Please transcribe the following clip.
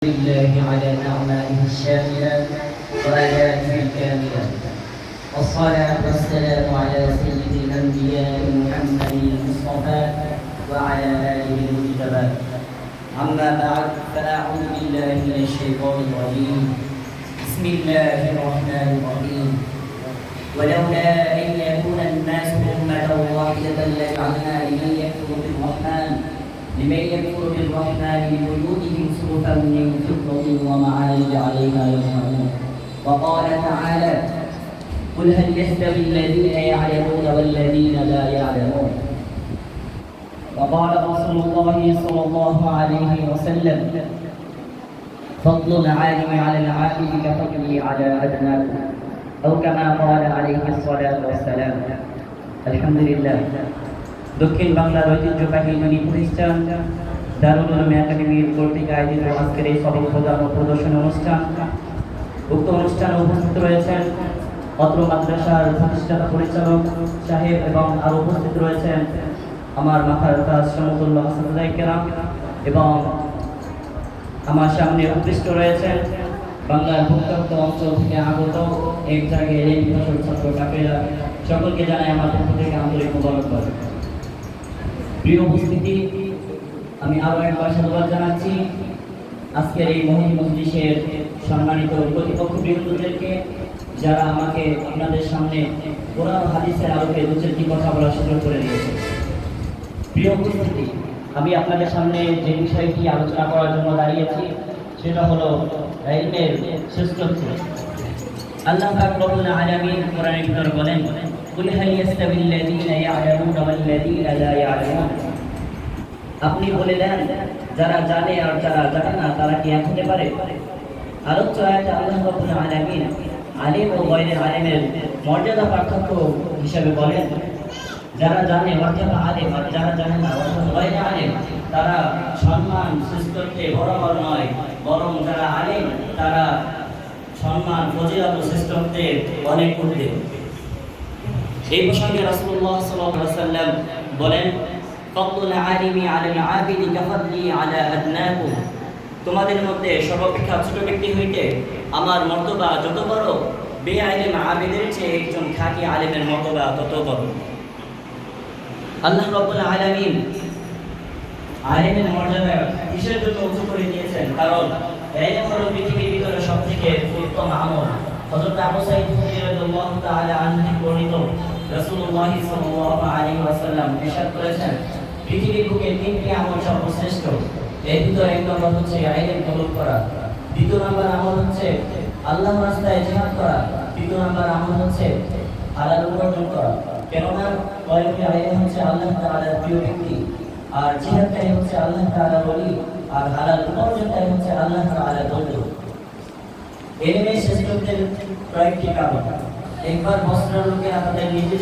لله على نعمائه الشاملة وآياته الكاملة، والصلاة والسلام على سيد الأنبياء محمد المصطفى وعلى آله المجتبى. أما بعد فأعوذ بالله من الشيطان الرجيم. بسم الله الرحمن الرحيم. ولولا أن يكون الناس أمة واحدة لجعلنا لمن يكفر بالرحمن لبيوتهم سقفا من فضة ومعارج عليها يظهرون. وقال تعالى: قل هل يستوي الذين يعلمون والذين لا يعلمون. وقال رسول الله صلى الله عليه وسلم: فضل العالم على العابد كفضلي على أدناكم، أو كما قال عليه الصلاة والسلام. الحمد لله. দক্ষিণ বাংলার ঐতিহ্যবাহী মনি প্রতিষ্ঠান দারুল উলুম একাডেমির কর্তৃক আয়োজিত আজকের এই সফল প্রোগ্রাম ও প্রদর্শনী অনুষ্ঠান, উক্ত অনুষ্ঠানে উপস্থিত রয়েছেন অত্র মাদ্রাসার প্রতিষ্ঠাতা পরিচালক সাহেব এবং আরও উপস্থিত রয়েছেন আমার মাথার তাজ সমতুল্য হাসানুল্লাহ কেরাম, এবং আমার সামনে উপস্থিত রয়েছেন বাংলার প্রত্যন্ত অঞ্চল থেকে আগত এক জায়গায় এই ছাত্র কাপেরা। সকলকে জানাই আমার পক্ষ থেকে আন্তরিক মোবারকবাদ। প্রিয় উপস্থিতি, আমি আরও একবার সাধুবাদ জানাচ্ছি আজকের এই মহতি মজলিসের সম্মানিত প্রতিপক্ষ বৃন্দদেরকে, যারা আমাকে আপনাদের সামনে কোরআন হাদিসের আলোকে দু চারটি কথা বলার সুযোগ করে দিয়েছে। প্রিয় উপস্থিতি, আমি আপনাদের সামনে যে বিষয়টি আলোচনা করার জন্য দাঁড়িয়েছি সেটা হলো ইলমের শ্রেষ্ঠত্ব। আল্লাহ পাক রব্বুল আলামিন কোরআনের ভিতরে বলেন: কুল হাল ইয়াস্তাবিল্লাযীনা ইয়া'লামুনা ওয়াল্লাযীনা লা ইয়া'লামুন। আপনি বলে দেন, যারা জানে আর যারা জানে না তারা কি এক হতে পারে? আলোচ্য আয়াতে আল্লাহ রাব্বুল আলামিন আলিম ও গায়রে আলিমের মর্যাদা পার্থক্য হিসেবে বলেন, যারা জানে অর্থাৎ আলিম, আর যারা জানে না অর্থাৎ গায়রে আলিম, তারা সম্মান শ্রেষ্ঠত্বে বরাবর নয়, বরং যারা আলিম তারা সম্মান ফজিলত ও শ্রেষ্ঠত্বে অনেক ঊর্ধ্বে। এই প্রসঙ্গে রাসূলুল্লাহ সাল্লাল্লাহু আলাইহি ওয়াসাল্লাম বলেন: ফাদলুল আলিমি আলাল আবিদি কাফদলি আলা আদনাকুম। তোমাদের মধ্যে সর্বাপেক্ষা ছোট ব্যক্তি হইতে আমার মর্তবা যত বড়, বেআইলিম আবিদের চেয়ে একজন খাঁটি আলিমের মর্তবা তত বড়। আল্লাহ রাব্বুল আলামিন আলিমের মর্যাদা কিসের জন্য উঁচু করে দিয়েছেন? কারণ ইলম হলো পৃথিবীর ভিতরে সবথেকে উত্তম আমল। হযরত আবু সাঈদ খুদরী রাদিয়াল্লাহু তাআলা আনহু বর্ণিত রাসূলুল্লাহ সাল্লাল্লাহু আলাইহি ওয়াসাল্লাম ইরশাদ করেছেন, পৃথিবীর বুকে তিনটি আমল সর্বশ্রেষ্ঠ। এর ভিতরে এক নম্বর হচ্ছে ইলম তলব করা, দ্বিতীয় নম্বর আমল হচ্ছে আল্লাহর রাস্তায় জিহাদ করা, তৃতীয় নম্বর আমল হচ্ছে হালাল উপার্জন করা। কেননা ইলম হচ্ছে আল্লাহ তাআলার প্রিয় ব্যক্তি, আর জিহাদটাই হচ্ছে আল্লাহ তাআলার ওলি, আর হালাল উপার্জনটাই হচ্ছে আল্লাহ তাআলার বন্ধু। এলমের শ্রেষ্ঠত্বের কয়েকটি কারণ। একবার বস্ত্র লোকেরা তাদের নিজেদের